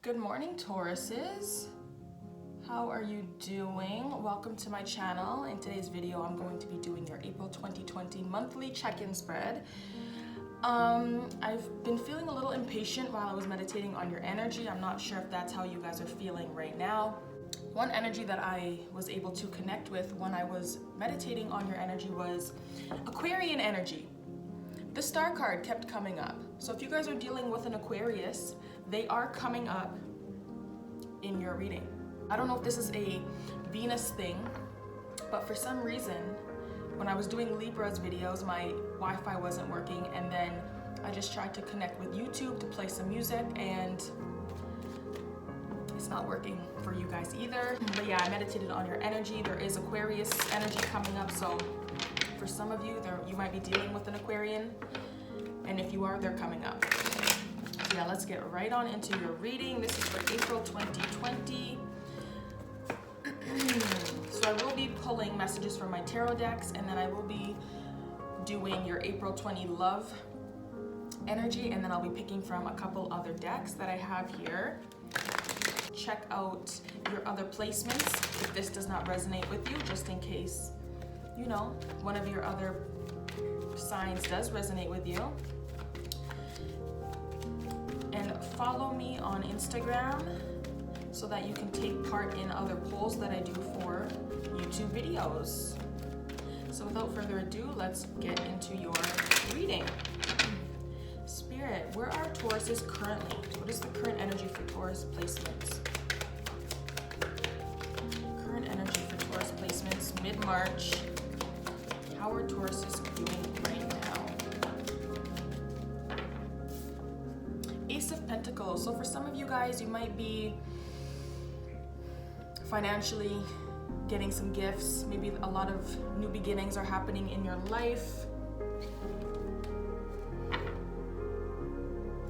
Good morning, Tauruses. How are you doing? Welcome to my channel. In today's video, I'm going to be doing your April 2020 monthly check-in spread. I've been feeling a little impatient while I was meditating on your energy. I'm not sure if that's how you guys are feeling right now. One energy that I was able to connect with when I was meditating on your energy was Aquarian energy. The star card kept coming up. So if you guys are dealing with an Aquarius, they are coming up in your reading. I don't know if this is a Venus thing, but for some reason, when I was doing Libra's videos, my Wi-Fi wasn't working, and then I just tried to connect with YouTube to play some music, and it's not working for you guys either. But yeah, I meditated on your energy. There is Aquarius energy coming up, so for some of you, you might be dealing with an Aquarian, and if you are, they're coming up. So yeah, let's get right on into your reading. This is for April 2020. So I will be pulling messages from my tarot decks, and then I will be doing your April 20 love energy, and then I'll be picking from a couple other decks that I have here. Check out your other placements if this does not resonate with you, just in case, you know, one of your other signs does resonate with you. And follow me on Instagram so that you can take part in other polls that I do for YouTube videos. So without further ado, let's get into your reading. Spirit, where are Tauruses currently? What is the current energy for Taurus placements? Current energy for Taurus placements, mid-March. How are Tauruses doing right now? Ace of Pentacles. So for some of you guys, you might be financially getting some gifts. Maybe a lot of new beginnings are happening in your life.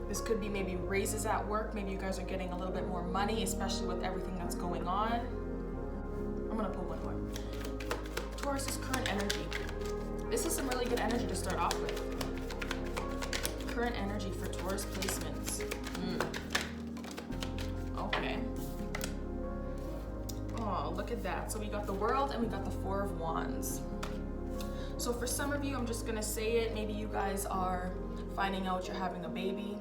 This could be maybe raises at work. Maybe you guys are getting a little bit more money, especially with everything that's going on. I'm gonna pull one more. Taurus's current energy. This is some really good energy to start off with. Current energy for Taurus placements. Okay. Oh, look at that. So we got the World and we got the Four of Wands. So for some of you, I'm just gonna say it. Maybe you guys are finding out you're having a baby.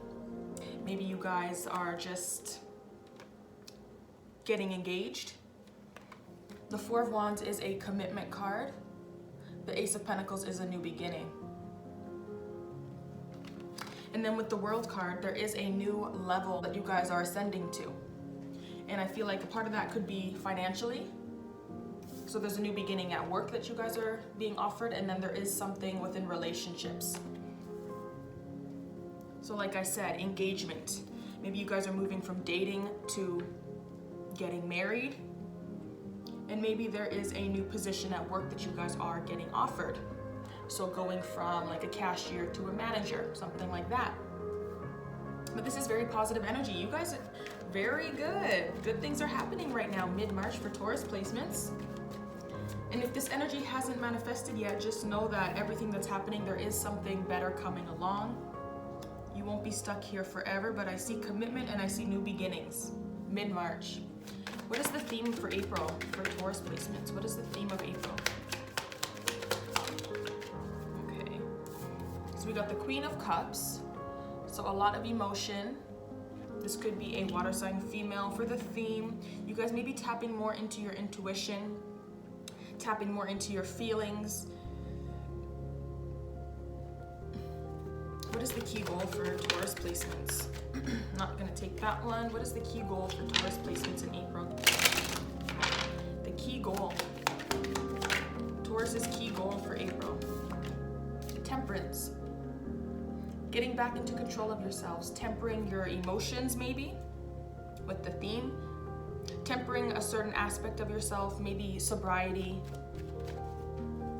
Maybe you guys are just getting engaged. The Four of Wands is a commitment card. The Ace of Pentacles is a new beginning. And then with the World card, there is a new level that you guys are ascending to. And I feel like a part of that could be financially. So there's a new beginning at work that you guys are being offered, and then there is something within relationships. So like I said, engagement. Maybe you guys are moving from dating to getting married. And maybe there is a new position at work that you guys are getting offered. So going from like a cashier to a manager, something like that. But this is very positive energy. You guys are very good. Good things are happening right now, mid-March for Taurus placements. And if this energy hasn't manifested yet, just know that everything that's happening, there is something better coming along. You won't be stuck here forever, but I see commitment and I see new beginnings, mid-March. What is the theme for April for Taurus placements? What is the theme of April? Okay, so we got the Queen of Cups. So a lot of emotion. This could be a water sign female for the theme. You guys may be tapping more into your intuition, tapping more into your feelings. What is the key goal for Taurus placements? Not gonna take that one. What is the key goal for Taurus placements in April? The key goal. Taurus's key goal for April. Temperance. Getting back into control of yourselves. Tempering your emotions maybe with the theme. Tempering a certain aspect of yourself, maybe sobriety.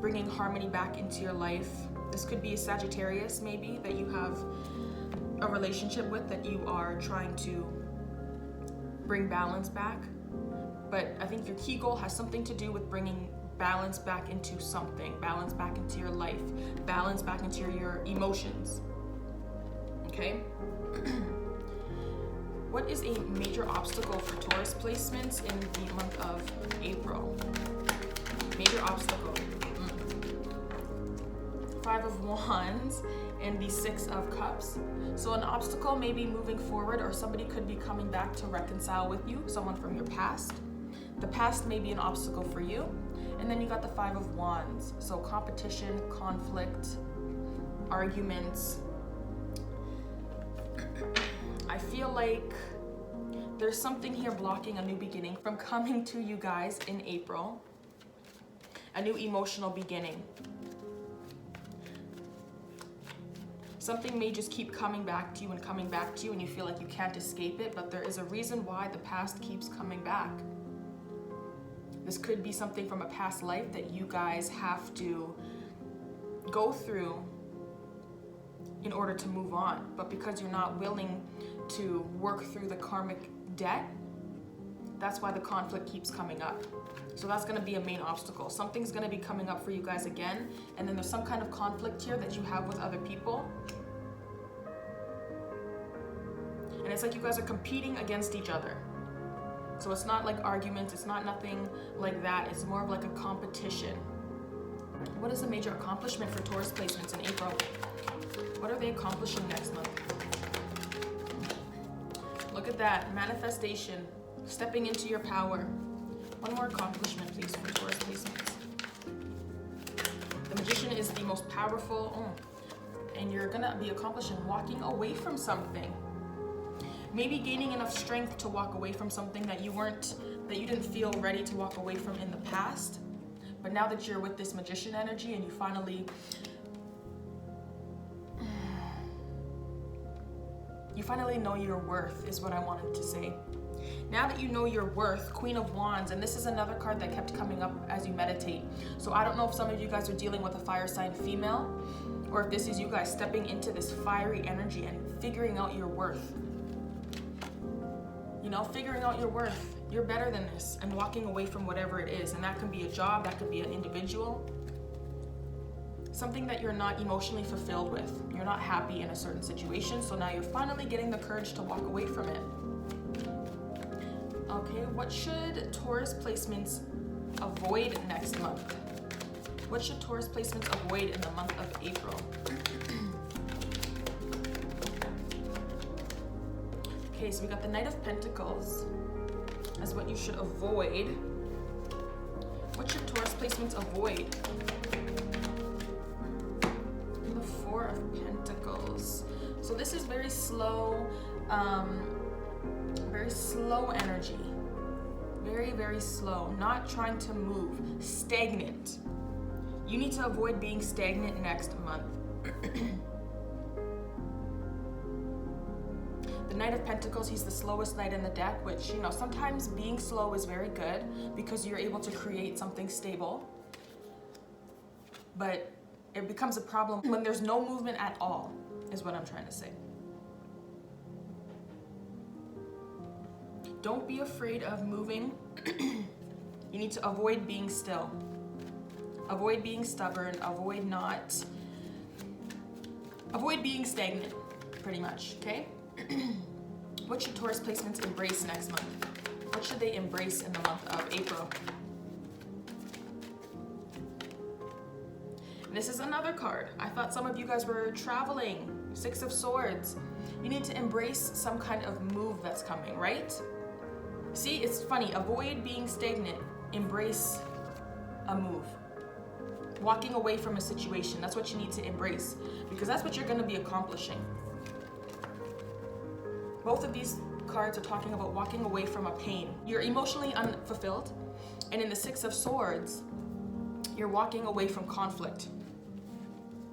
Bringing harmony back into your life. This could be a Sagittarius maybe that you have a relationship with that you are trying to bring balance back. But I think your key goal has something to do with bringing balance back into something, balance back into your life, balance back into your emotions. Okay? What is a major obstacle for Taurus placements in the month of April? Major obstacle. Five of Wands and the Six of Cups. So an obstacle may be moving forward, or somebody could be coming back to reconcile with you, someone from your past. The past may be an obstacle for you. And then you got the Five of Wands. So competition, conflict, arguments. I feel like there's something here blocking a new beginning from coming to you guys in April. A new emotional beginning. Something may just keep coming back to you and coming back to you, and you feel like you can't escape it, but there is a reason why the past keeps coming back. This could be something from a past life that you guys have to go through in order to move on. But because you're not willing to work through the karmic debt, that's why the conflict keeps coming up. So that's going to be a main obstacle. Something's going to be coming up for you guys again, and then there's some kind of conflict here that you have with other people. And it's like you guys are competing against each other. So it's not like arguments, it's not nothing like that. It's more of like a competition. What is a major accomplishment for Taurus placements in April? What are they accomplishing next month? Look at that, manifestation, stepping into your power. One more accomplishment, please, for Taurus placements. The Magician is the most powerful, and you're gonna be accomplishing walking away from something. Maybe gaining enough strength to walk away from something that you didn't feel ready to walk away from in the past. But now that you're with this Magician energy and you finally know your worth, is what I wanted to say. Now that you know your worth, Queen of Wands, and this is another card that kept coming up as you meditate. So I don't know if some of you guys are dealing with a fire sign female, or if this is you guys stepping into this fiery energy and figuring out your worth. You know, figuring out your worth. You're better than this, and walking away from whatever it is. And that can be a job, that could be an individual. Something that you're not emotionally fulfilled with. You're not happy in a certain situation, so now you're finally getting the courage to walk away from it. Okay, what should Taurus placements avoid next month? What should Taurus placements avoid in the month of April? Okay, so we got the Knight of Pentacles as what you should avoid. What should Taurus placements avoid? And the Four of Pentacles. So this is very slow energy. Very, very slow. Not trying to move. Stagnant. You need to avoid being stagnant next month. The Knight of Pentacles, he's the slowest knight in the deck, which, you know, sometimes being slow is very good because you're able to create something stable. But it becomes a problem when there's no movement at all, is what I'm trying to say. Don't be afraid of moving. You need to avoid being still. Avoid being stubborn. Avoid being stagnant, pretty much, okay? What should Taurus placements embrace next month? What should they embrace in the month of April? And this is another card. I thought some of you guys were traveling. Six of Swords. You need to embrace some kind of move that's coming, right? See, it's funny. Avoid being stagnant. Embrace a move. Walking away from a situation. That's what you need to embrace, because that's what you're going to be accomplishing. Both of these cards are talking about walking away from a pain. You're emotionally unfulfilled. And in the Six of Swords, you're walking away from conflict.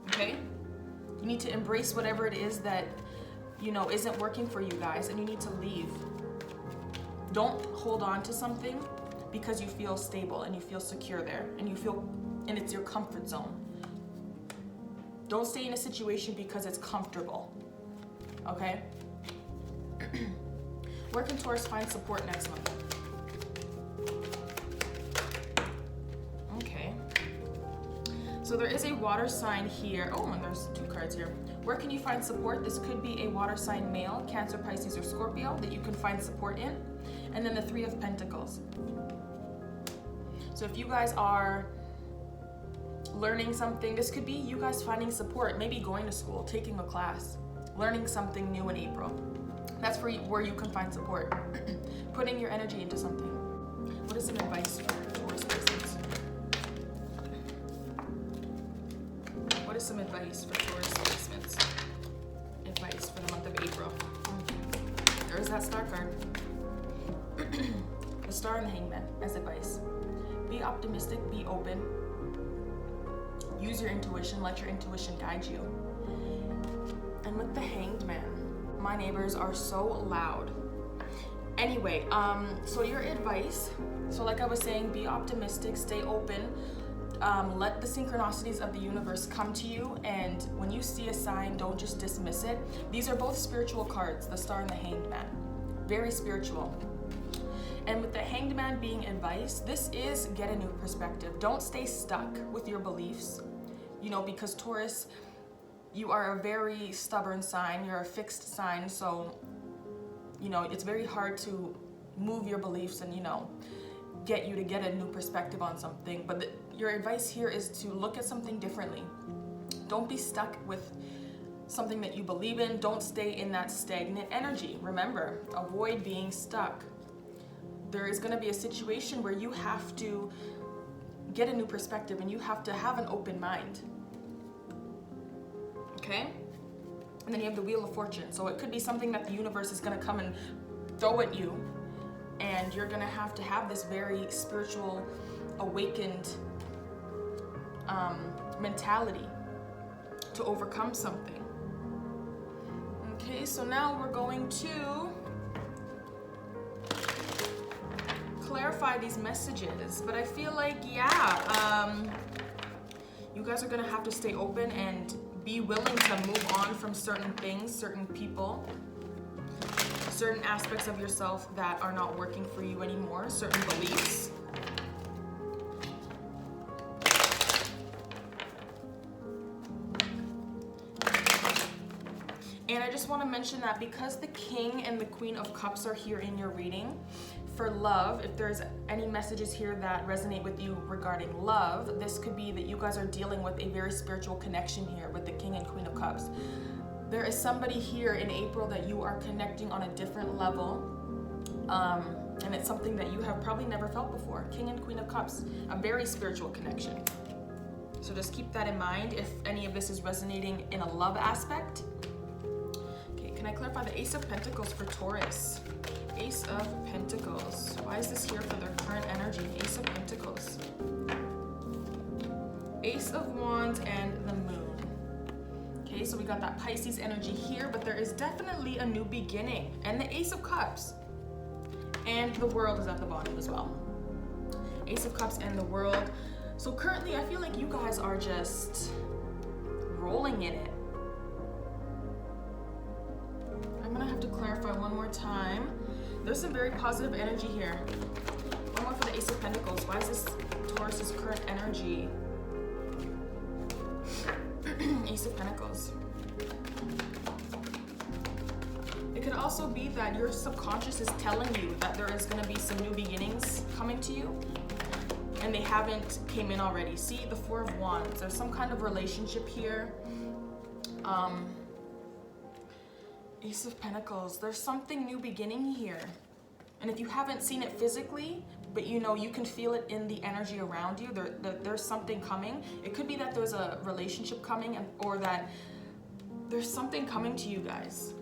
Okay? You need to embrace whatever it is that, you know, isn't working for you guys, and you need to leave. Don't hold on to something because you feel stable and you feel secure there, and it's your comfort zone. Don't stay in a situation because it's comfortable. Okay? Where can Taurus find support next month? Okay. So there is a water sign here. Oh, and there's two cards here. Where can you find support? This could be a water sign male, Cancer, Pisces, or Scorpio that you can find support in. And then the Three of Pentacles. So if you guys are learning something, this could be you guys finding support, maybe going to school, taking a class, learning something new in April. That's where you can find support. Putting your energy into something. What is some advice for Taurus placements? What is some advice for Taurus placements? Advice for the month of April. There is that star card. The Star and the Hangman as advice. Be optimistic, be open. Use your intuition, let your intuition guide you. And with the Hanged Man, my neighbors are so loud. Anyway, so your advice, so like I was saying, be optimistic, stay open, let the synchronicities of the universe come to you, and when you see a sign, don't just dismiss it. These are both spiritual cards, the Star and the Hanged Man. Very spiritual. And with the Hanged Man being advice, this is get a new perspective. Don't stay stuck with your beliefs, you know, because Taurus, you are a very stubborn sign, you're a fixed sign, so, you know, it's very hard to move your beliefs and, you know, get you to get a new perspective on something. But your advice here is to look at something differently. Don't be stuck with something that you believe in. Don't stay in that stagnant energy. Remember, avoid being stuck. There is going to be a situation where you have to get a new perspective and you have to have an open mind. Okay? And then you have the Wheel of Fortune. So it could be something that the universe is going to come and throw at you, and you're going to have this very spiritual, awakened mentality to overcome something. Okay, so now we're going to clarify these messages, but I feel like, yeah, you guys are gonna have to stay open and be willing to move on from certain things, certain people, certain aspects of yourself that are not working for you anymore, certain beliefs. And I just want to mention that because the King and the Queen of Cups are here in your reading, for love, if there's any messages here that resonate with you regarding love, this could be that you guys are dealing with a very spiritual connection here with the King and Queen of Cups. There is somebody here in April that you are connecting on a different level, and it's something that you have probably never felt before. King and Queen of Cups, a very spiritual connection. So just keep that in mind if any of this is resonating in a love aspect. Okay, can I clarify the Ace of Pentacles for Taurus? Ace of Pentacles. Why is this here for their current energy? Ace of Pentacles. Ace of Wands and the Moon. Okay, so we got that Pisces energy here, but there is definitely a new beginning. And the Ace of Cups. And the World is at the bottom as well. Ace of Cups and the World. So currently, I feel like you guys are just rolling in it. I'm gonna have to clarify one more time. There's some very positive energy here. One more for the Ace of Pentacles. Why is this Taurus's current energy? Ace of Pentacles. It could also be that your subconscious is telling you that there is going to be some new beginnings coming to you, and they haven't came in already. See, the Four of Wands. There's some kind of relationship here. Ace of Pentacles. There's something new beginning here. And if you haven't seen it physically, but you know, you can feel it in the energy around you, there's something coming. It could be that there's a relationship coming, or that there's something coming to you guys.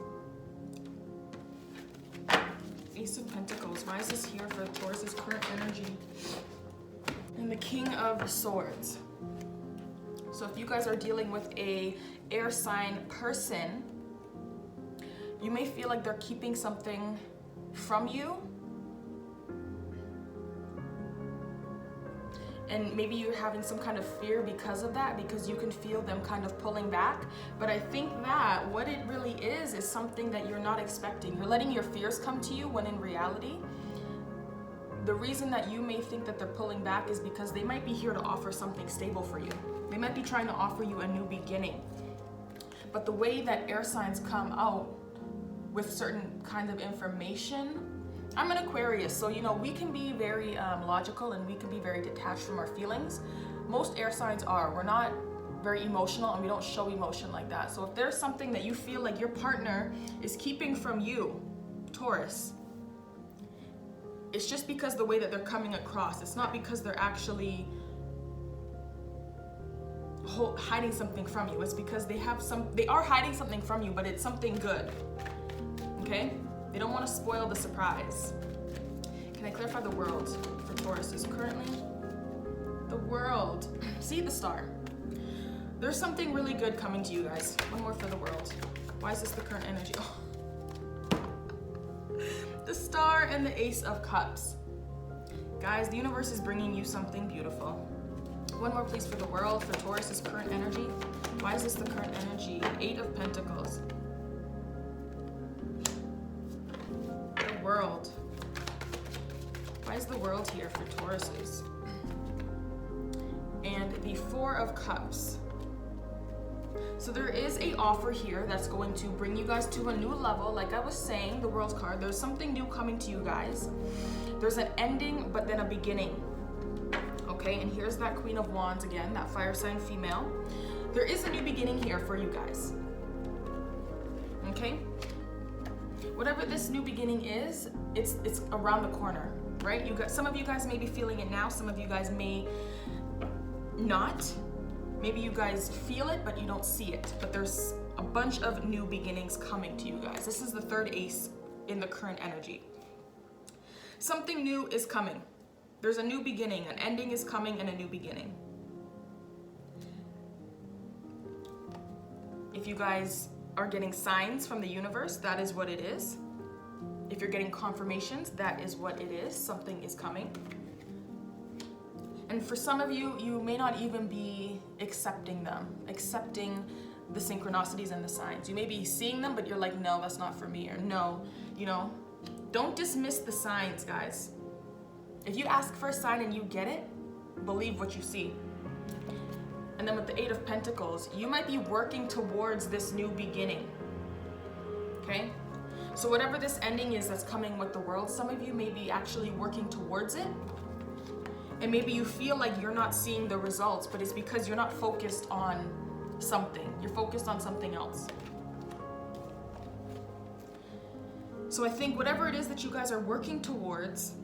Ace of Pentacles. Why is this here for Taurus's current energy? And the King of Swords. So if you guys are dealing with a air sign person, you may feel like they're keeping something from you. And maybe you're having some kind of fear because of that, because you can feel them kind of pulling back. But I think that what it really is something that you're not expecting. You're letting your fears come to you, when in reality, the reason that you may think that they're pulling back is because they might be here to offer something stable for you. They might be trying to offer you a new beginning. But the way that air signs come out with certain kinds of information, I'm an Aquarius, so you know, we can be very logical and we can be very detached from our feelings. Most air signs are. We're not very emotional and we don't show emotion like that. So if there's something that you feel like your partner is keeping from you, Taurus, it's just because the way that they're coming across. It's not because they're actually hiding something from you. It's because they are hiding something from you, but it's something good. Okay? They don't want to spoil the surprise. Can I clarify the world for Taurus is currently? The world. See the star. There's something really good coming to you guys. One more for the world. Why is this the current energy? Oh. The star and the Ace of Cups. Guys, the universe is bringing you something beautiful. One more please for the world, for Taurus's current energy. Why is this the current energy? 8 of Pentacles. The world. Why is the world here for Tauruses? And the 4 of Cups. So there is an offer here that's going to bring you guys to a new level. Like I was saying, the World's card, there's something new coming to you guys. There's an ending, but then a beginning. Okay, and here's that Queen of Wands again, that fire sign female. There is a new beginning here for you guys. Okay? Whatever this new beginning is, it's around the corner, right? Some of you guys may be feeling it now, some of you guys may not. Maybe you guys feel it, but you don't see it. But there's a bunch of new beginnings coming to you guys. This is the 3rd ace in the current energy. Something new is coming. There's a new beginning. An ending is coming and a new beginning. If you guys are getting signs from the universe, that is what it is. If you're getting confirmations, that is what it is. Something is coming. And for some of you, you may not even be accepting them, accepting the synchronicities and the signs. You may be seeing them, but you're like, no, that's not for me, or no, you know. Don't dismiss the signs, guys. If you ask for a sign and you get it, believe what you see. And then with the 8 of Pentacles, you might be working towards this new beginning, okay? So whatever this ending is that's coming with the world, some of you may be actually working towards it. And maybe you feel like you're not seeing the results, but it's because you're not focused on something. You're focused on something else. So I think whatever it is that you guys are working towards,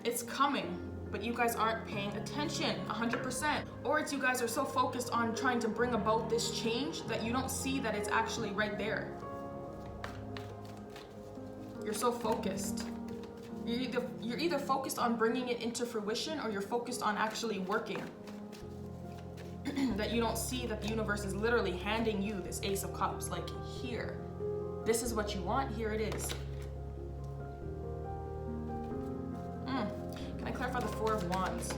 it's coming, but you guys aren't paying attention 100%. Or it's you guys are so focused on trying to bring about this change that you don't see that it's actually right there. You're so focused. You're either focused on bringing it into fruition or you're focused on actually working. That you don't see that the universe is literally handing you this Ace of Cups. Like, here. This is what you want. Here it is. Can I clarify the 4 of Wands?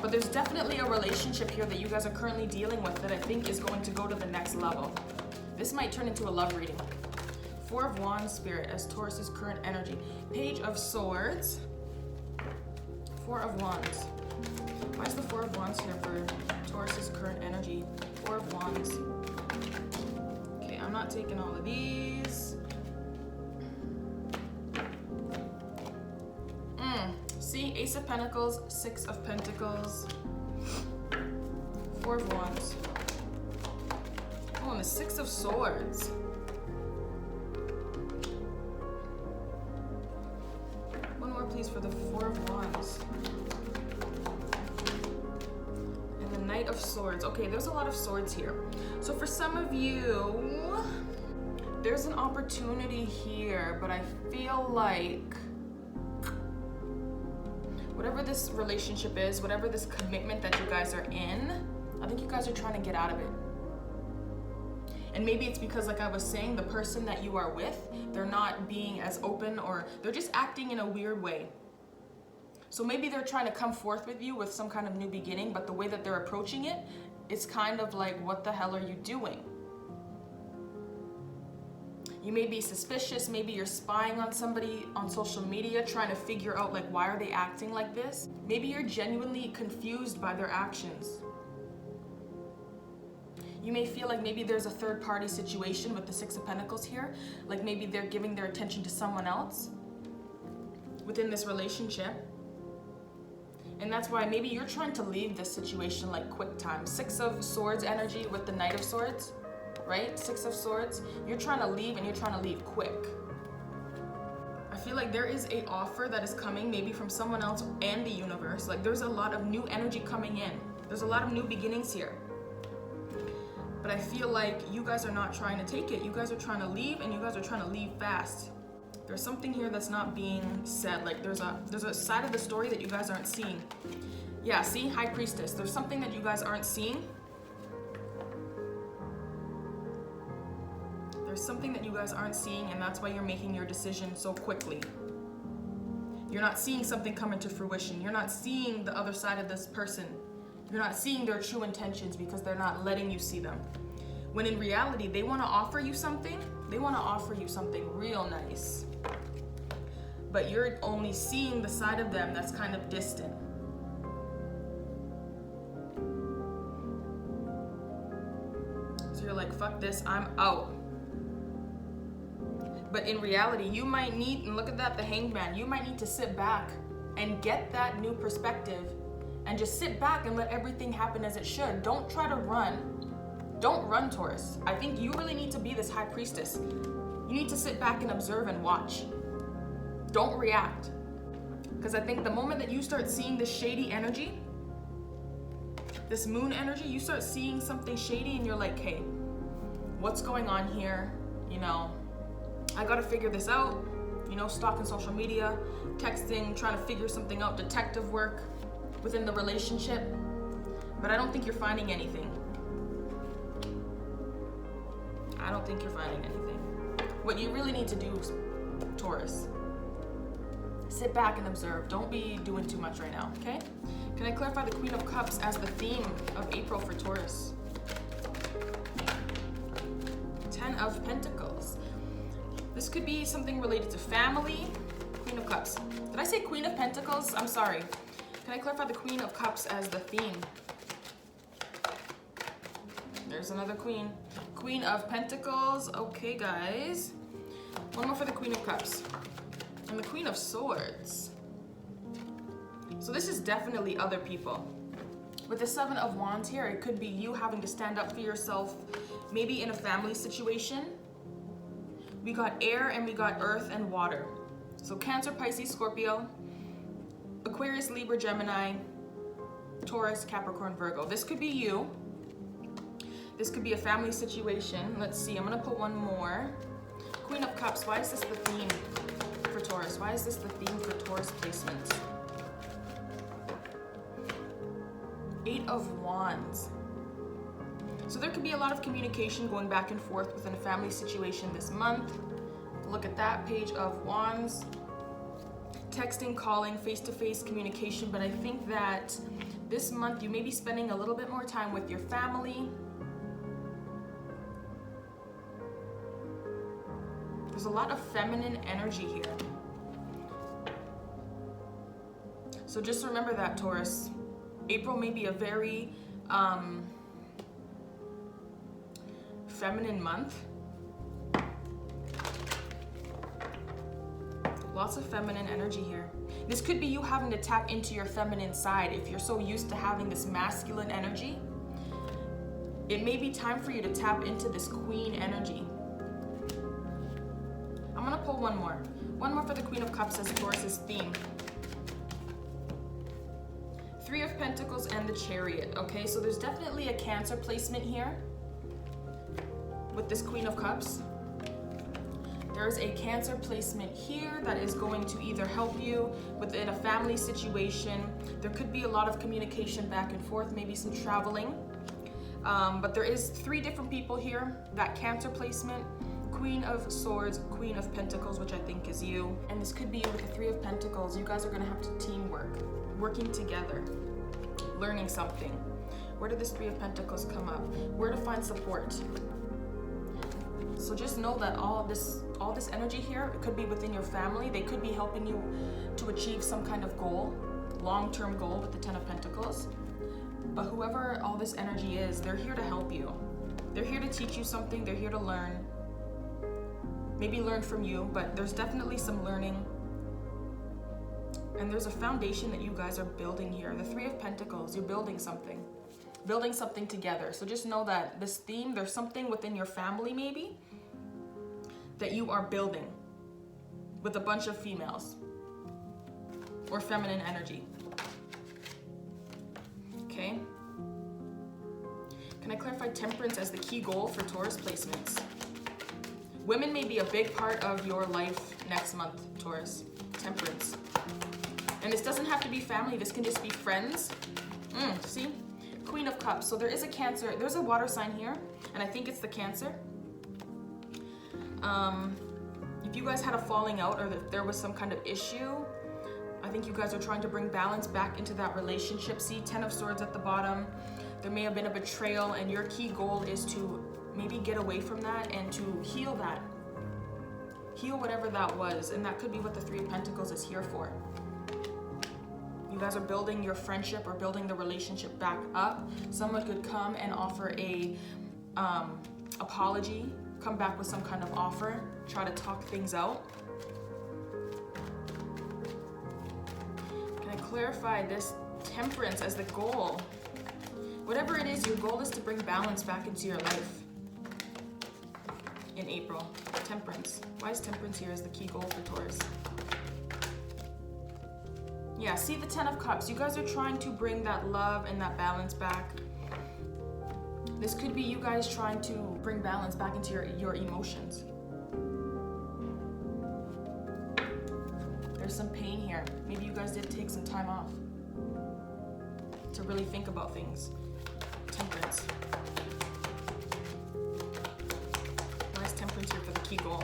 But there's definitely a relationship here that you guys are currently dealing with that I think is going to go to the next level. This might turn into a love reading. 4 of Wands, Spirit, as Taurus's current energy. Page of Swords. 4 of Wands. Why is the 4 of Wands here for Taurus's current energy? 4 of Wands. Okay, I'm not taking all of these. See, Ace of Pentacles, 6 of Pentacles, 4 of Wands. Oh, and the 6 of Swords. One more, please, for the 4 of Wands. And the Knight of Swords. Okay, there's a lot of swords here. So for some of you, there's an opportunity here, but I feel like whatever this relationship is, whatever this commitment that you guys are in, I think you guys are trying to get out of it. And maybe it's because, like I was saying, the person that you are with, they're not being as open, or they're just acting in a weird way. So maybe they're trying to come forth with you with some kind of new beginning, but the way that they're approaching it, it's kind of like, what the hell are you doing? You may be suspicious, maybe you're spying on somebody on social media, trying to figure out, like, why are they acting like this? Maybe you're genuinely confused by their actions. You may feel like maybe there's a third party situation with the Six of Pentacles here. Like maybe they're giving their attention to someone else within this relationship. And that's why maybe you're trying to leave this situation like quick time. Six of Swords energy with the Knight of Swords, right? Six of Swords. You're trying to leave and you're trying to leave quick. I feel like there is an offer that is coming maybe from someone else and the universe. Like there's a lot of new energy coming in. There's a lot of new beginnings here. But I feel like you guys are not trying to take it. You guys are trying to leave, and you guys are trying to leave fast. There's something here that's not being said. Like there's a side of the story that you guys aren't seeing. Yeah, see, High Priestess. There's something that you guys aren't seeing. There's something that you guys aren't seeing, and that's why you're making your decision so quickly. You're not seeing something come into fruition. You're not seeing the other side of this person. You're not seeing their true intentions because they're not letting you see them. When in reality, they want to offer you something. They want to offer you something real nice. But you're only seeing the side of them that's kind of distant. So you're like, fuck this, I'm out. But in reality, you might need, and look at that, the Hanged Man, you might need to sit back and get that new perspective and just sit back and let everything happen as it should. Don't try to run. Don't run, Taurus. I think you really need to be this High Priestess. You need to sit back and observe and watch. Don't react. Because I think the moment that you start seeing this shady energy, this moon energy, you start seeing something shady and you're like, hey, what's going on here? You know, I gotta figure this out. You know, stalking social media, texting, trying to figure something out, detective work within the relationship. But I don't think you're finding anything. I don't think you're finding anything. What you really need to do, Taurus, sit back and observe. Don't be doing too much right now, okay? Can I clarify the Queen of Cups as the theme of April for Taurus? 10 of Pentacles. This could be something related to family. Queen of Cups. Did I say Queen of Pentacles? I'm sorry. Can I clarify the Queen of Cups as the theme? There's another Queen. Queen of Pentacles. Okay, guys. One more for the Queen of Cups. And the Queen of Swords. So this is definitely other people. With the Seven of Wands here, it could be you having to stand up for yourself, maybe in a family situation. We got air and we got earth and water. So Cancer, Pisces, Scorpio, Aquarius, Libra, Gemini, Taurus, Capricorn, Virgo. This could be you. This could be a family situation. Let's see, I'm gonna put one more. Queen of Cups, why is this the theme for Taurus? Why is this the theme for Taurus placements? Eight of Wands. So there could be a lot of communication going back and forth within a family situation this month. Look at that, Page of Wands. Texting, calling, face-to-face communication, but I think that this month you may be spending a little bit more time with your family. There's a lot of feminine energy here. So just remember that, Taurus. April may be a very feminine month. Lots of feminine energy here. This could be you having to tap into your feminine side. If you're so used to having this masculine energy, it may be time for you to tap into this queen energy. I'm gonna pull one more. One more for the Queen of Cups as Taurus's theme. Three of Pentacles and the Chariot. Okay, so there's definitely a Cancer placement here with this Queen of Cups. There's a Cancer placement here that is going to either help you within a family situation. There could be a lot of communication back and forth, maybe some traveling. But there is three different people here. That Cancer placement, Queen of Swords, Queen of Pentacles, which I think is you. And this could be you with the Three of Pentacles. You guys are gonna have to teamwork, working together, learning something. Where did this Three of Pentacles come up? Where to find support? So just know that all this energy here, it could be within your family. They could be helping you to achieve some kind of goal, long-term goal with the Ten of Pentacles. But whoever all this energy is, they're here to help you. They're here to teach you something. They're here to learn. Maybe learn from you, but there's definitely some learning. And there's a foundation that you guys are building here. The Three of Pentacles, you're building something together. So just know that this theme, there's something within your family maybe that you are building with a bunch of females or feminine energy. Okay. Can I clarify Temperance as the key goal for Taurus placements? Women may be a big part of your life next month, Taurus. Temperance. And this doesn't have to be family. This can just be friends. See? Queen of Cups. So there is a Cancer. There's a water sign here. And I think it's the Cancer. If you guys had a falling out or if there was some kind of issue, I think you guys are trying to bring balance back into that relationship. See, 10 of Swords at the bottom. There may have been a betrayal, and your key goal is to maybe get away from that and to heal that. Heal whatever that was, and that could be what the Three of Pentacles is here for. You guys are building your friendship or building the relationship back up. Someone could come and offer a apology, come back with some kind of offer, try to talk things out. Can I clarify this Temperance as the goal? Whatever it is, your goal is to bring balance back into your life in April. Temperance. Why is Temperance here as the key goal for Taurus? Yeah, see the 10 of Cups. You guys are trying to bring that love and that balance back. This could be you guys trying to bring balance back into your emotions. There's some pain here. Maybe you guys did take some time off to really think about things. Temperance. Why is Temperance here for the key goal?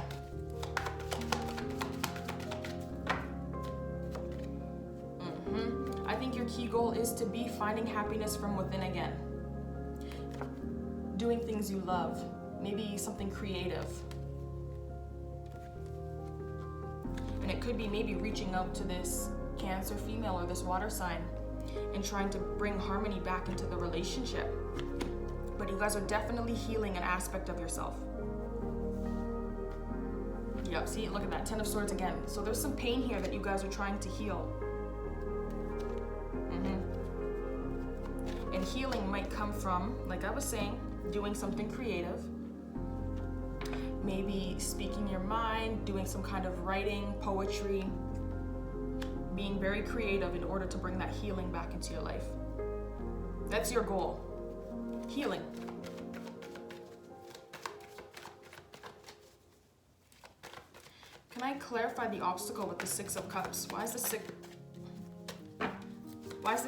I think your key goal is to be finding happiness from within again. Doing things you love. Maybe something creative. And it could be maybe reaching out to this Cancer female or this water sign and trying to bring harmony back into the relationship. But you guys are definitely healing an aspect of yourself. Yep, see, look at that, 10 of Swords again. So there's some pain here that you guys are trying to heal. And healing might come from, like I was saying, doing something creative. Maybe speaking your mind, doing some kind of writing, poetry, being very creative in order to bring that healing back into your life. That's your goal. Healing. Can I clarify the obstacle with the 6 of Cups? Why is the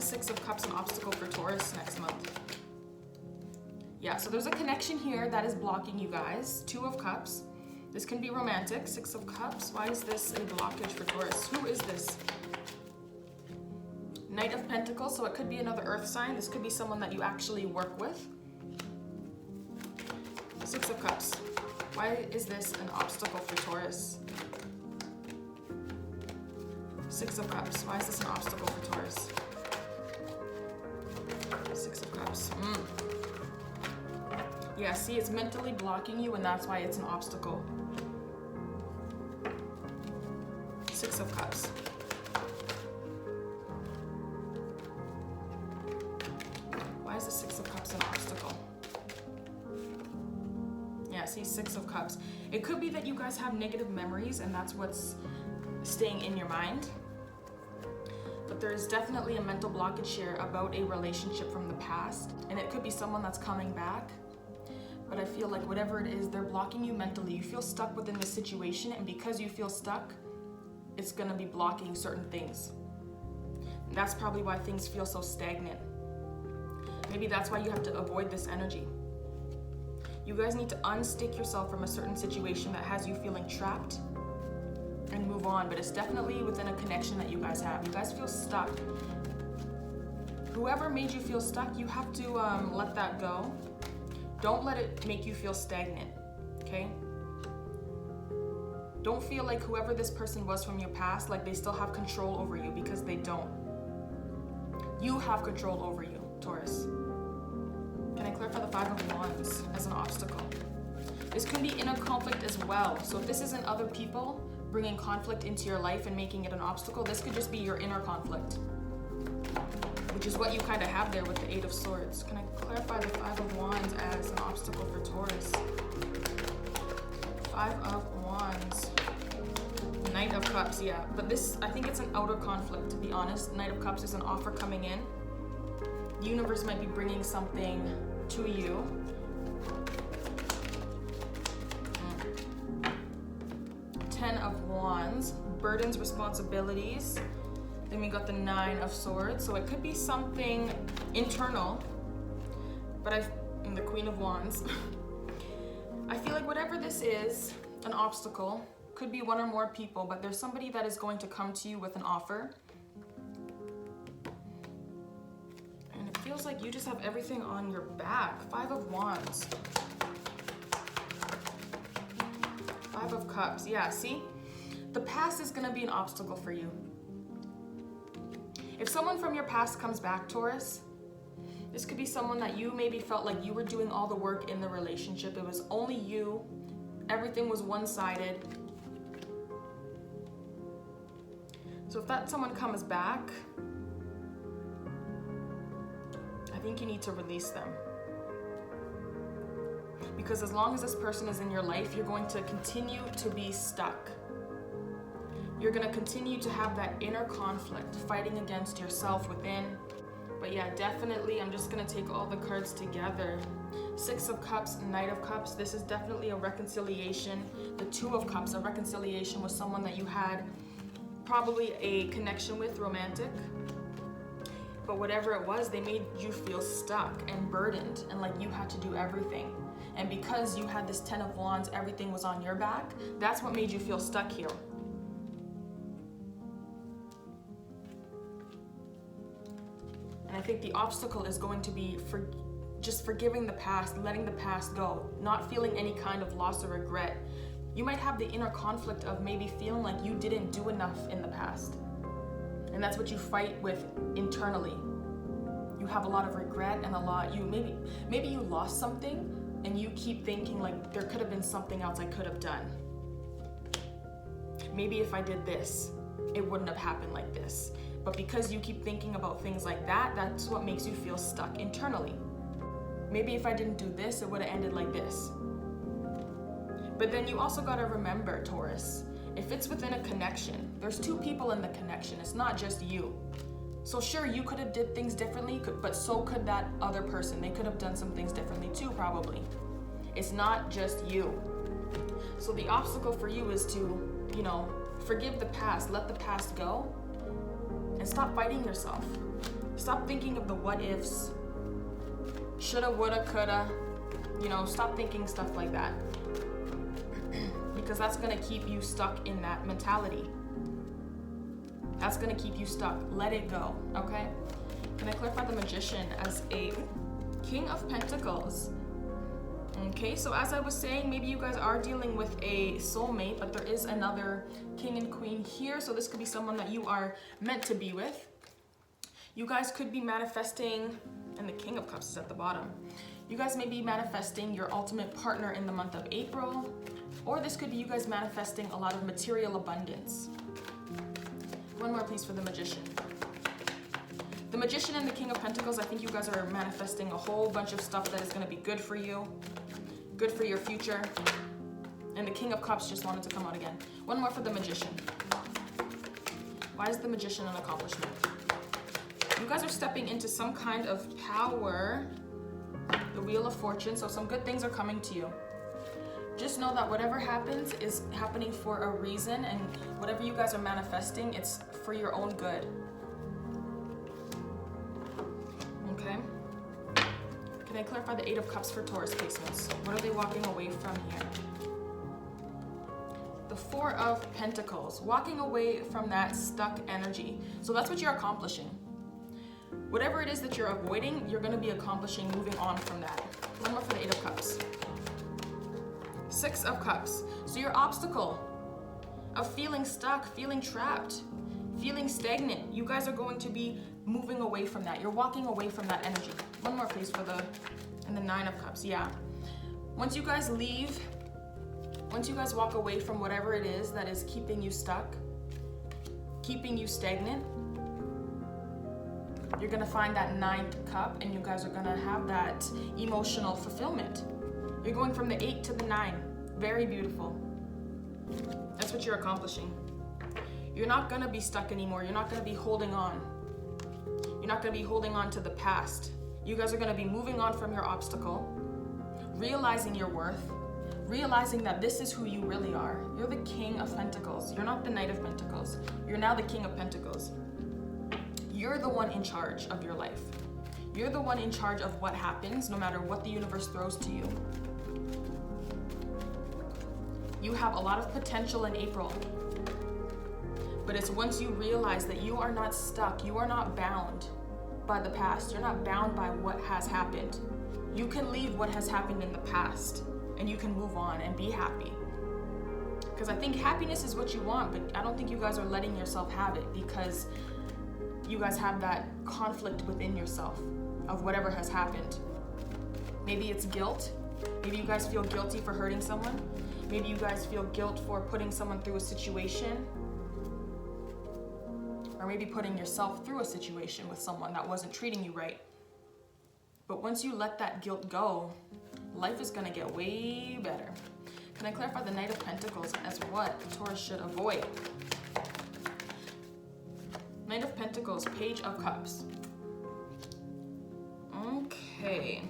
6 of Cups an obstacle for Taurus next month? Yeah, so there's a connection here that is blocking you guys. 2 of Cups. This can be romantic. 6 of Cups. Why is this a blockage for Taurus? Who is this? Knight of Pentacles, so it could be another earth sign. This could be someone that you actually work with. 6 of Cups. Why is this an obstacle for Taurus? 6 of Cups. Why is this an obstacle for Taurus? 6 of Cups. Yeah, see, it's mentally blocking you, and that's why it's an obstacle. 6 of Cups. Why is the 6 of Cups an obstacle? Yeah, see, 6 of Cups. It could be that you guys have negative memories, and that's what's staying in your mind. But there's definitely a mental blockage here about a relationship from the past, and it could be someone that's coming back. But I feel like whatever it is, they're blocking you mentally. You feel stuck within the situation, and because you feel stuck, it's gonna be blocking certain things. And that's probably why things feel so stagnant. Maybe that's why you have to avoid this energy. You guys need to unstick yourself from a certain situation that has you feeling trapped and move on, but it's definitely within a connection that you guys have. You guys feel stuck. Whoever made you feel stuck, you have to let that go. Don't let it make you feel stagnant, okay? Don't feel like whoever this person was from your past, like they still have control over you, because they don't. You have control over you, Taurus. Can I clarify the Five of Wands as an obstacle? This could be inner conflict as well. So if this isn't other people bringing conflict into your life and making it an obstacle, this could just be your inner conflict, which is what you kind of have there with the Eight of Swords. Can I clarify the Five of Wands as an obstacle for Taurus? Five of Wands. Knight of Cups, yeah. But this, I think it's an outer conflict, to be honest. Knight of Cups is an offer coming in. The universe might be bringing something to you. Ten of Wands, burdens, responsibilities. Then we got the Nine of Swords, so it could be something internal, but and the Queen of Wands. I feel like whatever this is, an obstacle, could be one or more people, but there's somebody that is going to come to you with an offer. And it feels like you just have everything on your back. Five of Wands. Five of Cups, yeah, see? The past is gonna be an obstacle for you. If someone from your past comes back, Taurus, this could be someone that you maybe felt like you were doing all the work in the relationship. It was only you. Everything was one-sided. So if that someone comes back, I think you need to release them. Because as long as this person is in your life, you're going to continue to be stuck. You're going to continue to have that inner conflict, fighting against yourself within. But yeah, definitely, I'm just going to take all the cards together. Six of Cups, Knight of Cups. This is definitely a reconciliation. The Two of Cups, a reconciliation with someone that you had probably a connection with, romantic. But whatever it was, they made you feel stuck and burdened and like you had to do everything. And because you had this Ten of Wands, everything was on your back. That's what made you feel stuck here. And I think the obstacle is going to be just forgiving the past, letting the past go, not feeling any kind of loss or regret. You might have the inner conflict of maybe feeling like you didn't do enough in the past. And that's what you fight with internally. You have a lot of regret and a lot, maybe you lost something and you keep thinking like there could have been something else I could have done. Maybe if I did this, it wouldn't have happened like this. But because you keep thinking about things like that, that's what makes you feel stuck internally. Maybe if I didn't do this, it would have ended like this. But then you also gotta remember, Taurus, if it's within a connection, there's two people in the connection, it's not just you. So sure, you could have did things differently, but so could that other person. They could have done some things differently too, probably. It's not just you. So the obstacle for you is to, forgive the past, let the past go, and stop fighting yourself. Stop thinking of the what ifs, shoulda, woulda, coulda, stop thinking stuff like that. Because that's gonna keep you stuck in that mentality. That's gonna keep you stuck. Let it go, okay? Can I clarify the Magician as a King of Pentacles? Okay, so as I was saying, maybe you guys are dealing with a soulmate, but there is another King and Queen here, so this could be someone that you are meant to be with. You guys could be manifesting, and the King of Cups is at the bottom. You guys may be manifesting your ultimate partner in the month of April, or this could be you guys manifesting a lot of material abundance. One more please for the Magician. The Magician and the King of Pentacles, I think you guys are manifesting a whole bunch of stuff that is going to be good for you, good for your future. And the King of Cups just wanted to come out again. One more for the Magician. Why is the Magician an accomplishment? You guys are stepping into some kind of power, the Wheel of Fortune, so some good things are coming to you. Just know that whatever happens is happening for a reason, and whatever you guys are manifesting, it's for your own good. Okay? Can I clarify the Eight of Cups for Taurus placements? What are they walking away from here? The Four of Pentacles, walking away from that stuck energy. So that's what you're accomplishing. Whatever it is that you're avoiding, you're going to be accomplishing, moving on from that. One more for the Eight of Cups. Six of Cups. So your obstacle of feeling stuck, feeling trapped, feeling stagnant, you guys are going to be moving away from that. You're walking away from that energy. One more please for the And the 9 of Cups, yeah. Once you guys leave, once you guys walk away from whatever it is that is keeping you stuck, keeping you stagnant, you're gonna find that 9th cup and you guys are gonna have that emotional fulfillment. You're going from the 8 to the 9. Very beautiful. That's what you're accomplishing. You're not gonna be stuck anymore. You're not gonna be holding on. You're not gonna be holding on to the past. You guys are gonna be moving on from your obstacle, realizing your worth, realizing that this is who you really are. You're the King of Pentacles. You're not the Knight of Pentacles. You're now the King of Pentacles. You're the one in charge of your life. You're the one in charge of what happens, no matter what the universe throws to you. You have a lot of potential in April. But it's once you realize that you are not stuck, you are not bound by the past, you're not bound by what has happened. You can leave what has happened in the past and you can move on and be happy. Because I think happiness is what you want, but I don't think you guys are letting yourself have it because you guys have that conflict within yourself of whatever has happened. Maybe it's guilt. Maybe you guys feel guilty for hurting someone. Maybe you guys feel guilt for putting someone through a situation. Or maybe putting yourself through a situation with someone that wasn't treating you right. But once you let that guilt go, life is gonna get way better. Can I clarify the Knight of Pentacles as what Taurus should avoid? Knight of Pentacles, Page of Cups. Okay.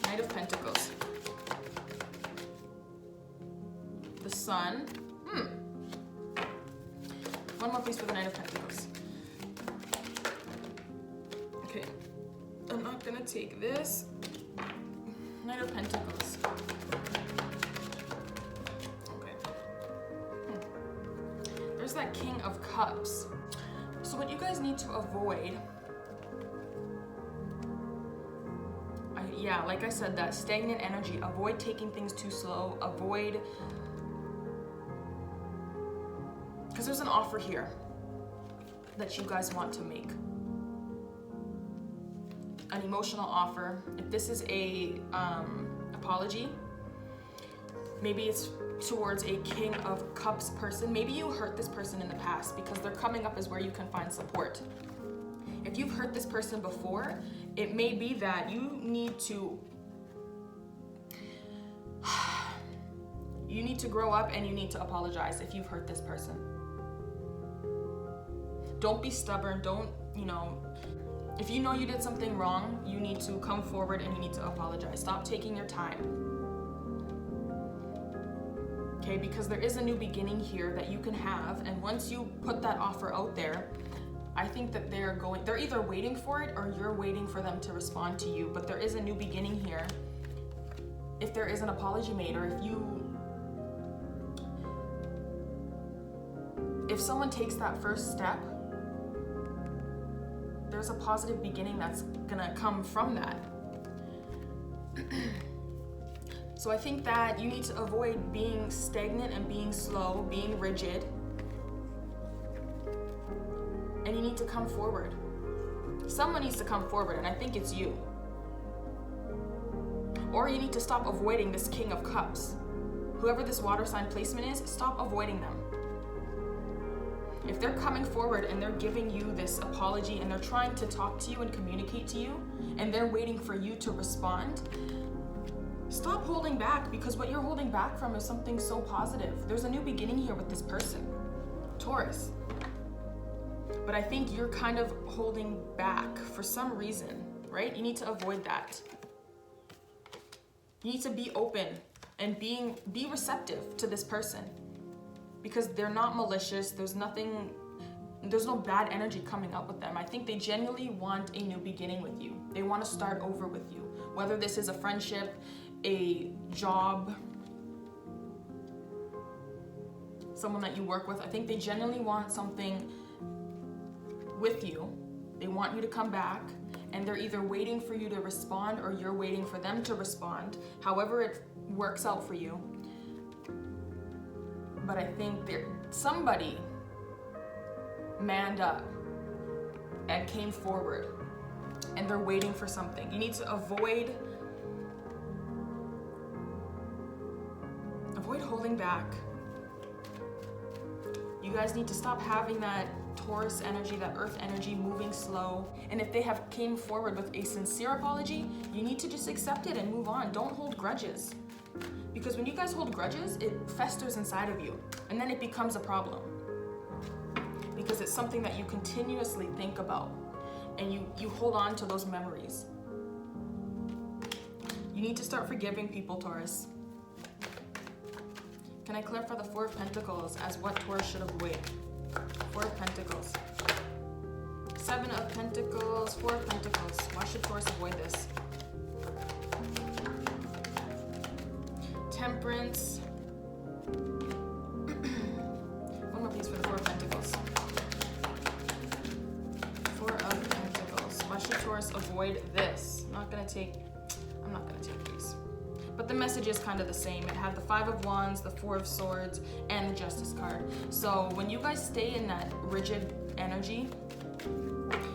Knight of Pentacles. The Sun. One more piece for the Knight of Pentacles. Okay. I'm not gonna take this. Knight of Pentacles. Okay. There's that King of Cups. So what you guys need to avoid, yeah, like I said, that stagnant energy. Avoid taking things too slow. Avoid, because there's an offer here that you guys want to make. An emotional offer. If this is a apology, maybe it's towards a King of Cups person. Maybe you hurt this person in the past because they're coming up as where you can find support. If you've hurt this person before, it may be that you need to grow up and you need to apologize if you've hurt this person. Don't be stubborn. Don't, if you know you did something wrong, you need to come forward and you need to apologize. Stop taking your time. Okay, because there is a new beginning here that you can have, and once you put that offer out there, I think that they're either waiting for it or you're waiting for them to respond to you, but there is a new beginning here. If there is an apology made, or if someone takes that first step, there's a positive beginning that's gonna come from that. So I think that you need to avoid being stagnant and being slow, being rigid. And you need to come forward. Someone needs to come forward, and I think it's you. Or you need to stop avoiding this King of Cups. Whoever this water sign placement is, stop avoiding them. If they're coming forward and they're giving you this apology and they're trying to talk to you and communicate to you, and they're waiting for you to respond, stop holding back, because what you're holding back from is something so positive. There's a new beginning here with this person, Taurus. But I think you're kind of holding back for some reason, right? You need to avoid that. You need to be open and be receptive to this person, because they're not malicious. There's no bad energy coming up with them. I think they genuinely want a new beginning with you. They want to start over with you, whether this is a friendship, a job, someone that you work with. I think they genuinely want something with you. They want you to come back, and they're either waiting for you to respond or you're waiting for them to respond, however it works out for you. But I think somebody manned up and came forward and they're waiting for something. You need to avoid holding back. You guys need to stop having that Taurus energy, that earth energy moving slow. And if they have came forward with a sincere apology, you need to just accept it and move on. Don't hold grudges. Because when you guys hold grudges, it festers inside of you and then it becomes a problem. Because it's something that you continuously think about and you hold on to those memories. You need to start forgiving people, Taurus. Can I clarify the Four of Pentacles as what Taurus should avoid? Four of Pentacles. Seven of Pentacles, Four of Pentacles. Why should Taurus avoid this? Temperance. One more piece for the Four of Pentacles. Four of Pentacles. Why should Taurus avoid this? I'm not gonna take these. But the message is kind of the same. It had the Five of Wands, the Four of Swords, and the Justice card. So when you guys stay in that rigid energy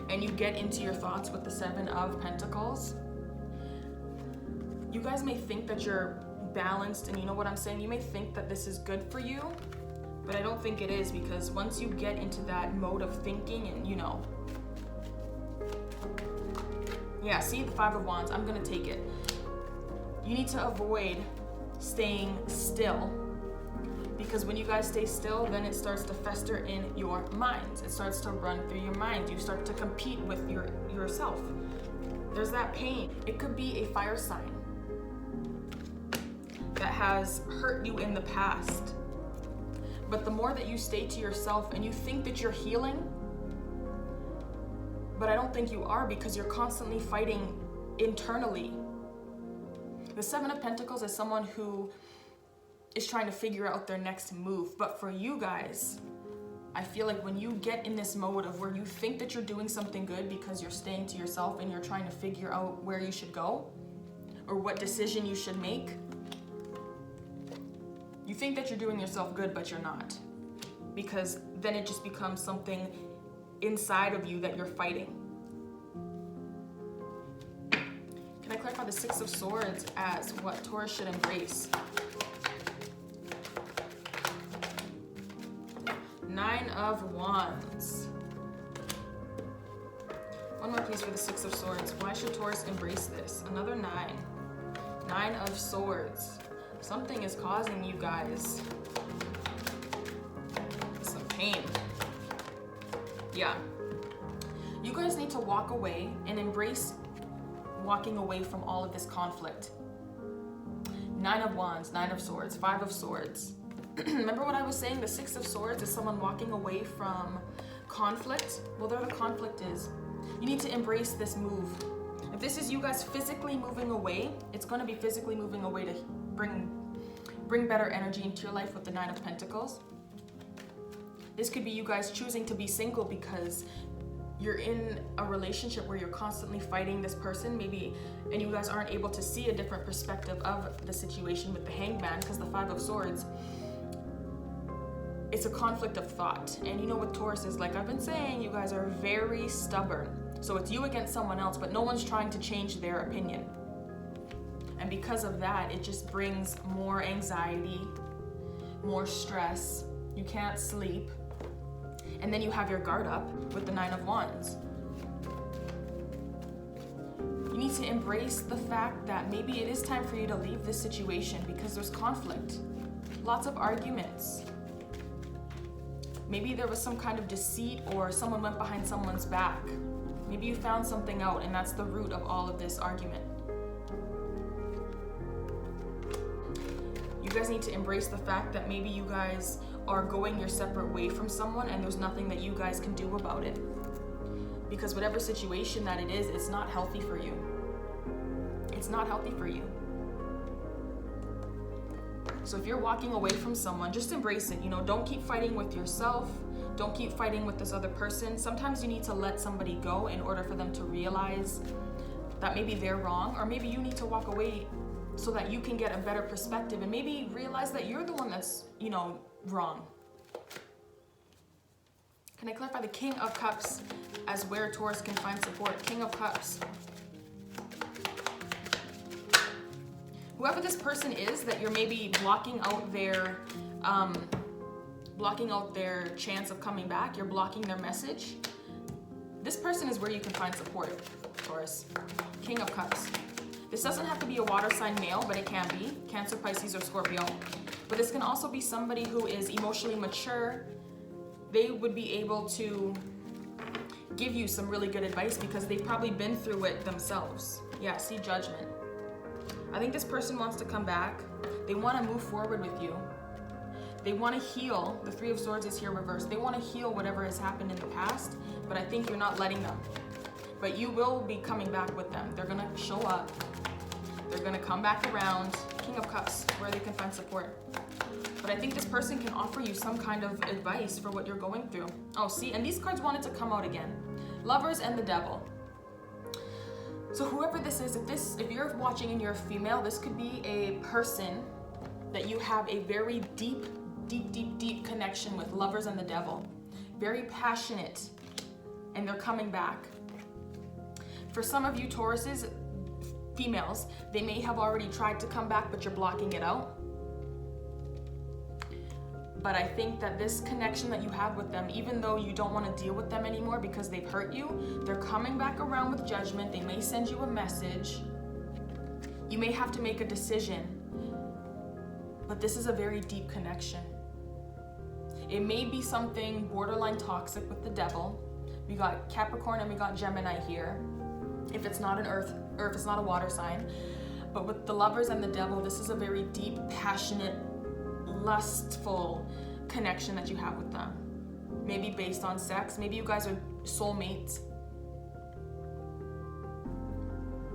and you get into your thoughts with the Seven of Pentacles, you guys may think that you're balanced, and you know what I'm saying? You may think that this is good for you, but I don't think it is, because once you get into that mode of thinking and yeah, see the Five of Wands, I'm gonna take it. You need to avoid staying still, because when you guys stay still, then it starts to fester in your minds. It starts to run through your mind. You start to compete with yourself. There's that pain. It could be a fire sign that has hurt you in the past. But the more that you stay to yourself and you think that you're healing, but I don't think you are, because you're constantly fighting internally. The Seven of Pentacles is someone who is trying to figure out their next move. But for you guys, I feel like when you get in this mode of where you think that you're doing something good because you're staying to yourself and you're trying to figure out where you should go or what decision you should make, you think that you're doing yourself good, but you're not. Because then it just becomes something inside of you that you're fighting. Can I clarify the Six of Swords as what Taurus should embrace? Nine of Wands. One more piece for the Six of Swords. Why should Taurus embrace this? Another nine. Nine of Swords. Something is causing you guys some pain. Yeah. You guys need to walk away and embrace walking away from all of this conflict. Nine of Wands, Nine of Swords, Five of Swords. Remember what I was saying? The Six of Swords is someone walking away from conflict. Well, there the conflict is. You need to embrace this move. If this is you guys physically moving away, it's going to be physically moving away to bring better energy into your life with the Nine of Pentacles. This could be you guys choosing to be single because you're in a relationship where you're constantly fighting this person, maybe, and you guys aren't able to see a different perspective of the situation with the Hangman, because the Five of Swords, it's a conflict of thought. And you know what Taurus is, like I've been saying, you guys are very stubborn. So it's you against someone else, but no one's trying to change their opinion. And because of that, it just brings more anxiety, more stress. You can't sleep. And then you have your guard up with the Nine of Wands. You need to embrace the fact that maybe it is time for you to leave this situation because there's conflict, lots of arguments. Maybe there was some kind of deceit or someone went behind someone's back. Maybe you found something out and that's the root of all of this argument. You guys need to embrace the fact that maybe you guys are going your separate way from someone and there's nothing that you guys can do about it. Because whatever situation that it is, it's not healthy for you. It's not healthy for you. So if you're walking away from someone, just embrace it. You know, don't keep fighting with yourself. Don't keep fighting with this other person. Sometimes you need to let somebody go in order for them to realize that maybe they're wrong, or maybe you need to walk away so that you can get a better perspective and maybe realize that you're the one that's, wrong. Can I clarify the King of Cups as where Taurus can find support? King of Cups. Whoever this person is that you're maybe blocking out their chance of coming back, you're blocking their message. This person is where you can find support, Taurus. King of Cups. This doesn't have to be a water sign male, but it can be. Cancer, Pisces, or Scorpio. But this can also be somebody who is emotionally mature. They would be able to give you some really good advice because they've probably been through it themselves. Yeah, see, Judgment. I think this person wants to come back. They want to move forward with you. They want to heal. The Three of Swords is here reversed. They want to heal whatever has happened in the past, but I think you're not letting them. But you will be coming back with them. They're going to show up. They're going to come back around. King of Cups, where they can find support. But I think this person can offer you some kind of advice for what you're going through. Oh, see, and these cards wanted to come out again. Lovers and the Devil. So whoever this is, if you're watching and you're a female, this could be a person that you have a very deep connection with. Lovers and the Devil. Very passionate, and they're coming back. For some of you Tauruses, females, they may have already tried to come back, but you're blocking it out. But I think that this connection that you have with them, even though you don't want to deal with them anymore because they've hurt you, they're coming back around with Judgment. They may send you a message. You may have to make a decision. But this is a very deep connection. It may be something borderline toxic with the Devil. We got Capricorn and we got Gemini here. If it's not an earth, or if it's not a water sign. But with the Lovers and the Devil, this is a very deep, passionate, lustful connection that you have with them. Maybe based on sex. Maybe you guys are soulmates.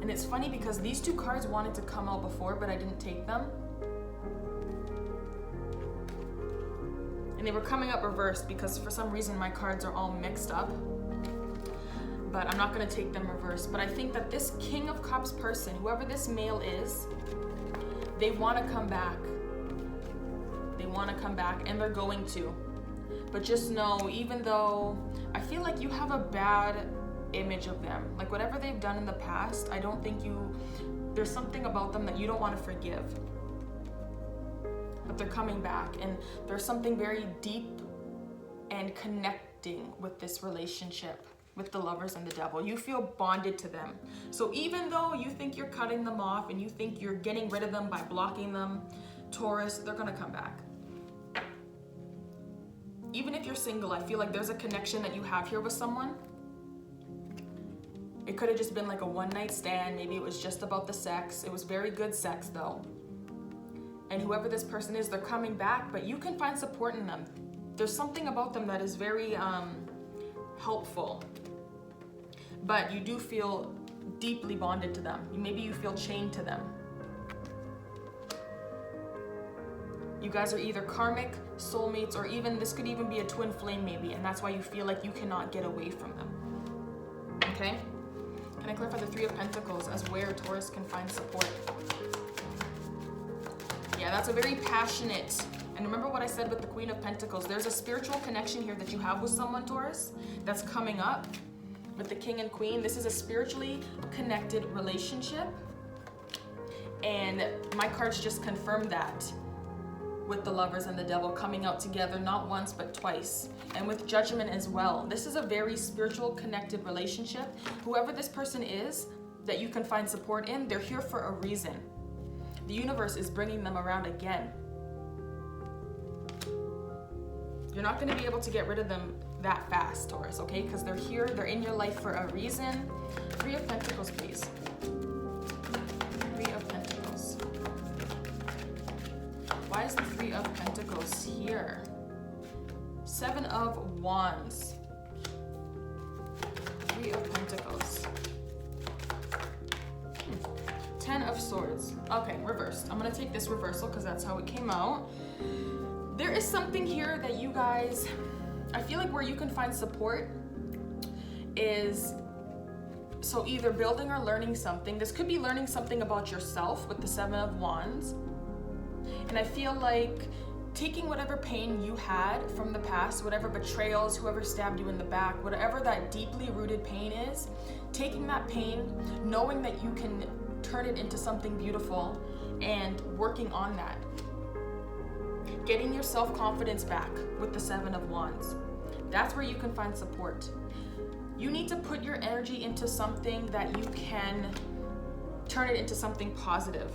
And it's funny because these two cards wanted to come out before, but I didn't take them. And they were coming up reversed because for some reason my cards are all mixed up. But I'm not going to take them reversed. But I think that this King of Cups person, whoever this male is, they want to come back. They want to come back, and they're going to. But just know, even though I feel like you have a bad image of them, like whatever they've done in the past, I don't think there's something about them that you don't want to forgive. But they're coming back, and there's something very deep and connecting with this relationship with the Lovers and the Devil. You feel bonded to them. So even though you think you're cutting them off and you think you're getting rid of them by blocking them, Taurus, they're gonna come back. Even if you're single, I feel like there's a connection that you have here with someone. It could have just been like a one-night stand. Maybe it was just about the sex. It was very good sex though. And whoever this person is, they're coming back, but you can find support in them. There's something about them that is very helpful. But you do feel deeply bonded to them. Maybe you feel chained to them. You guys are either karmic, soulmates, or even this could even be a twin flame maybe, and that's why you feel like you cannot get away from them. Okay? Can I clarify the Three of Pentacles as where Taurus can find support? Yeah, that's a very passionate, and remember what I said with the Queen of Pentacles. There's a spiritual connection here that you have with someone, Taurus, that's coming up with the King and Queen. This is a spiritually connected relationship, and my cards just confirmed that with the Lovers and the Devil coming out together, not once but twice, and with Judgment as well. This is a very spiritual connected relationship. Whoever this person is that you can find support in, they're here for a reason. The universe is bringing them around again. You're not going to be able to get rid of them that fast, Taurus, okay? Because they're here, they're in your life for a reason. Three of Pentacles, please. Three of Pentacles. Why is the Three of Pentacles here? Seven of Wands. Three of Pentacles. 10 of Swords. Okay, reversed. I'm gonna take this reversal because that's how it came out. There is something here that you guys, I feel like where you can find support is, so either building or learning something. This could be learning something about yourself with the Seven of Wands. And I feel like taking whatever pain you had from the past, whatever betrayals, whoever stabbed you in the back, whatever that deeply rooted pain is, taking that pain, knowing that you can turn it into something beautiful, and working on that. Getting your self-confidence back with the Seven of Wands. That's where you can find support. You need to put your energy into something that you can turn it into something positive.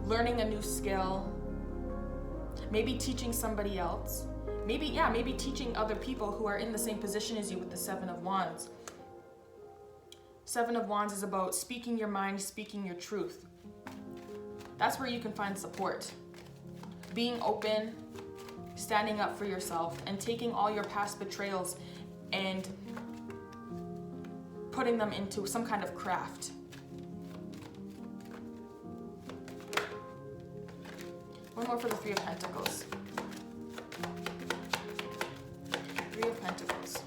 Learning a new skill, maybe teaching somebody else, maybe teaching other people who are in the same position as you with the Seven of Wands. Seven of Wands is about speaking your mind, speaking your truth. That's where you can find support. Being open, standing up for yourself, and taking all your past betrayals and putting them into some kind of craft. One more for the Three of Pentacles. Three of Pentacles.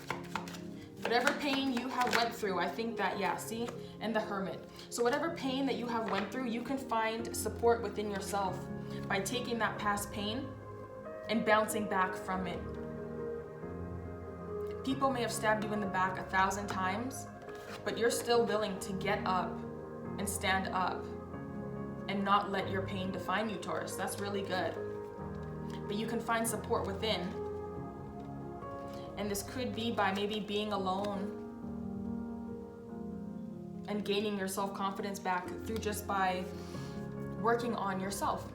Whatever pain you have went through, I think that, yeah, see? And the Hermit. So whatever pain that you have went through, you can find support within yourself by taking that past pain and bouncing back from it. People may have stabbed you in the back 1,000 times, but you're still willing to get up and stand up and not let your pain define you, Taurus. That's really good. But you can find support within. And this could be by maybe being alone and gaining your self-confidence back through just by working on yourself.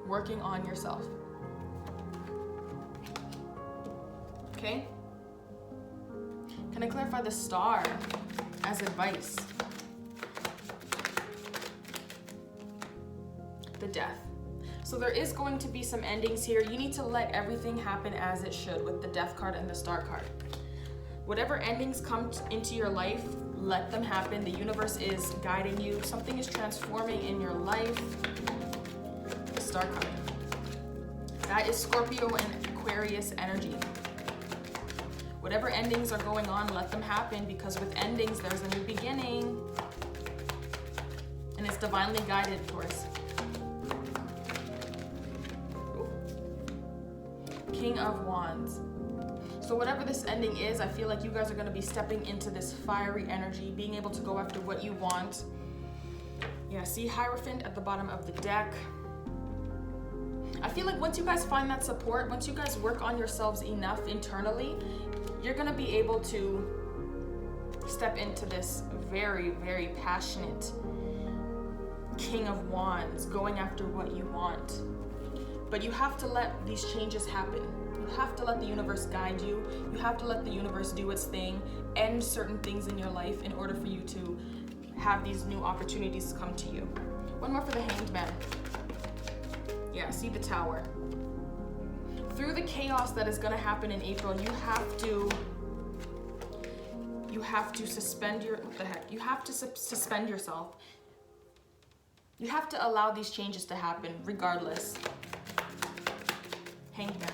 Working on yourself. Okay? Can I clarify the Star as advice? The Death. So there is going to be some endings here. You need to let everything happen as it should with the Death card and the Star card. Whatever endings come into your life, let them happen. The universe is guiding you. Something is transforming in your life. The Star card. That is Scorpio and Aquarius energy. Whatever endings are going on, let them happen, because with endings, there's a new beginning. And it's divinely guided, Taurus. King of Wands. So whatever this ending is, I feel like you guys are going to be stepping into this fiery energy, being able to go after what you want. Yeah, see Hierophant at the bottom of the deck. I feel like once you guys find that support, once you guys work on yourselves enough internally, you're going to be able to step into this very, very passionate King of Wands, going after what you want. But you have to let these changes happen. You have to let the universe guide you. You have to let the universe do its thing, end certain things in your life in order for you to have these new opportunities come to you. One more for the Hanged Man. Yeah, see the Tower. Through the chaos that is going to happen in April, you have to suspend your, what the heck? You have to suspend yourself. You have to allow these changes to happen regardless. Hanged Man.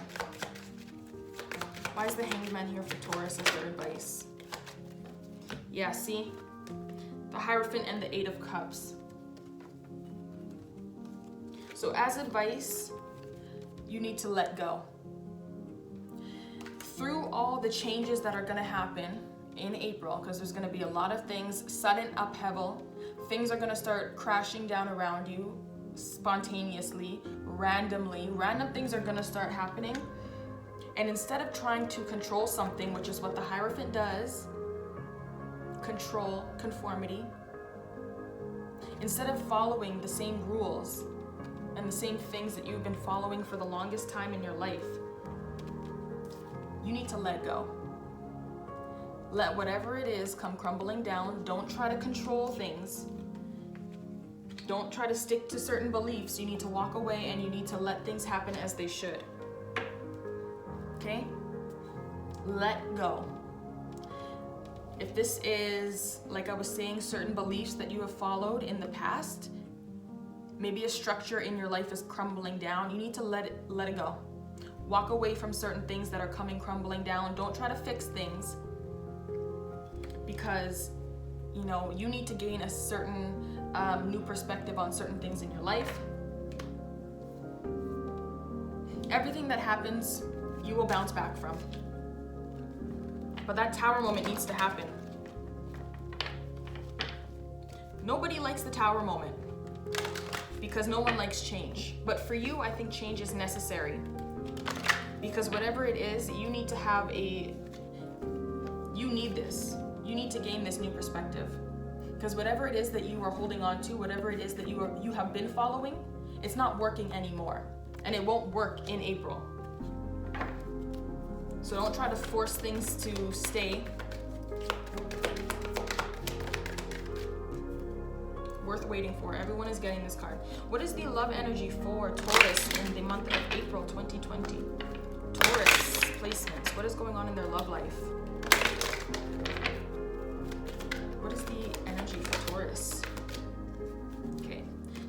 Why is the Hanged Man here for Taurus as their advice? Yeah, see? The Hierophant and the Eight of Cups. So as advice, you need to let go. Through all the changes that are going to happen in April, because there's going to be a lot of things, sudden upheaval, things are going to start crashing down around you spontaneously, randomly. Random things are going to start happening. And instead of trying to control something, which is what the Hierophant does, control, conformity, instead of following the same rules and the same things that you've been following for the longest time in your life, you need to let go. Let whatever it is come crumbling down. Don't try to control things. Don't try to stick to certain beliefs. You need to walk away and you need to let things happen as they should. Okay? Let go. If this is, like I was saying, certain beliefs that you have followed in the past, maybe a structure in your life is crumbling down, you need to let it go. Walk away from certain things that are coming crumbling down. Don't try to fix things, because you need to gain a certain new perspective on certain things in your life. Everything that happens, you will bounce back from. But that Tower moment needs to happen. Nobody likes the Tower moment because no one likes change. But for you, I think change is necessary. Because whatever it is, you need to have you need this. You need to gain this new perspective. Because whatever it is that you are holding on to, whatever it is that you have been following, it's not working anymore. And it won't work in April. So don't try to force things to stay. Worth waiting for. Everyone is getting this card. What is the love energy for Taurus in the month of April 2020? Taurus placements. What is going on in their love life? What is the energy for Taurus? Okay.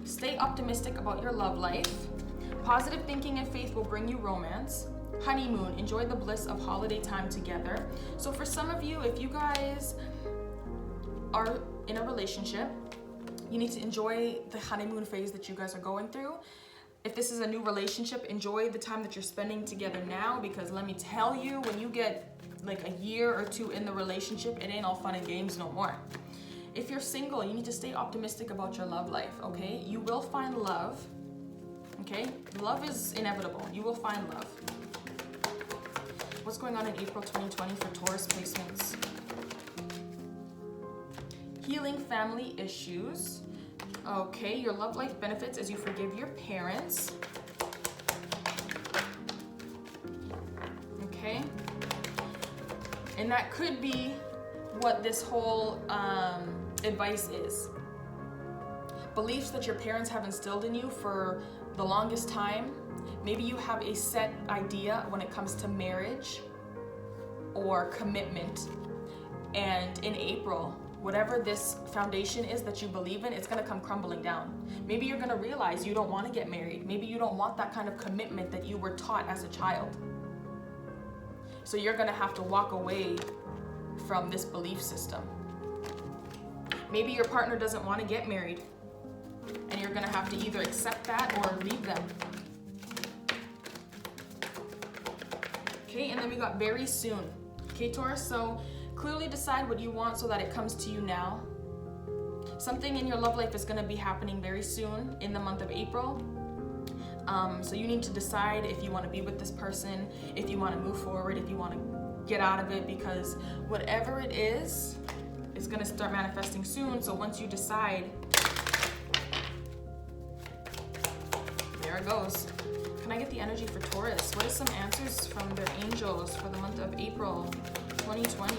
Stay optimistic about your love life. Positive thinking and faith will bring you romance. Honeymoon. Enjoy the bliss of holiday time together. So for some of you, if you guys are in a relationship, you need to enjoy the honeymoon phase that you guys are going through. If this is a new relationship, enjoy the time that you're spending together now, because let me tell you, when you get like a year or two in the relationship, it ain't all fun and games no more. If you're single, you need to stay optimistic about your love life, okay? You will find love, okay? Love is inevitable. You will find love. What's going on in April 2020 for Taurus placements? Healing family issues. Okay, your love life benefits as you forgive your parents. Okay. And that could be what this whole advice is. Beliefs that your parents have instilled in you for the longest time. Maybe you have a set idea when it comes to marriage or commitment. And in April, whatever this foundation is that you believe in, it's gonna come crumbling down. Maybe you're gonna realize you don't wanna get married. Maybe you don't want that kind of commitment that you were taught as a child. So you're gonna have to walk away from this belief system. Maybe your partner doesn't wanna get married, and you're gonna have to either accept that or leave them. Okay, and then we got very soon. Okay, Taurus, so clearly decide what you want so that it comes to you now. Something in your love life is going to be happening very soon in the month of April. So you need to decide if you want to be with this person, if you want to move forward, if you want to get out of it, because whatever it is, it's going to start manifesting soon. So once you decide, there it goes. Can I get the energy for Taurus? What are some answers from their angels for the month of April 2020?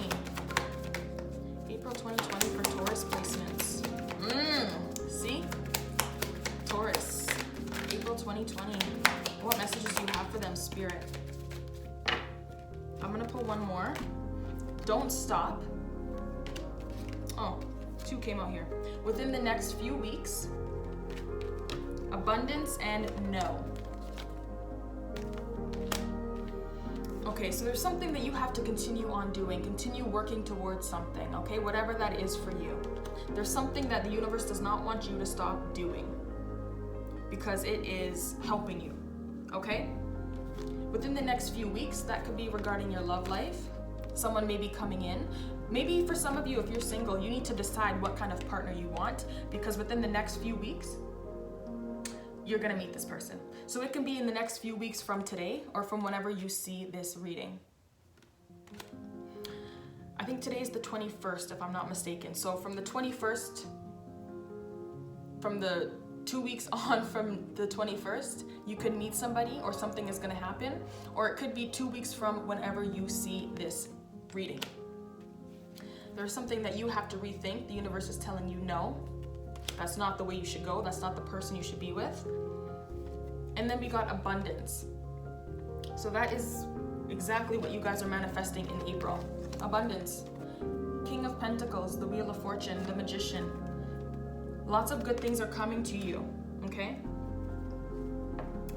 April 2020 for Taurus placements. See? Taurus. April 2020. What messages do you have for them, Spirit? I'm gonna pull one more. Don't stop. Oh, two came out here. Within the next few weeks. Abundance and no. Okay, so there's something that you have to continue on doing, continue working towards something, okay? Whatever that is for you. There's something that the universe does not want you to stop doing because it is helping you, okay? Within the next few weeks, that could be regarding your love life. Someone may be coming in. Maybe for some of you, if you're single, you need to decide what kind of partner you want, because within the next few weeks, you're gonna meet this person. So it can be in the next few weeks from today or from whenever you see this reading. I think today is the 21st, if I'm not mistaken. So from the 21st, from the 2 weeks on from the 21st, you could meet somebody or something is gonna happen, or it could be 2 weeks from whenever you see this reading. There's something that you have to rethink. The universe is telling you no. That's not the way you should go. That's not the person you should be with. And then we got abundance. So that is exactly what you guys are manifesting in April. Abundance. King of Pentacles, the Wheel of Fortune, the Magician. Lots of good things are coming to you, okay?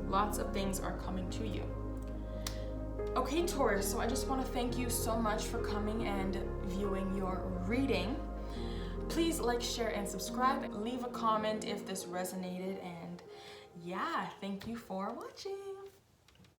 Lots of things are coming to you. Okay, Taurus, so I just want to thank you so much for coming and viewing your reading. Please like, share, and subscribe. Leave a comment if this resonated, and yeah, thank you for watching.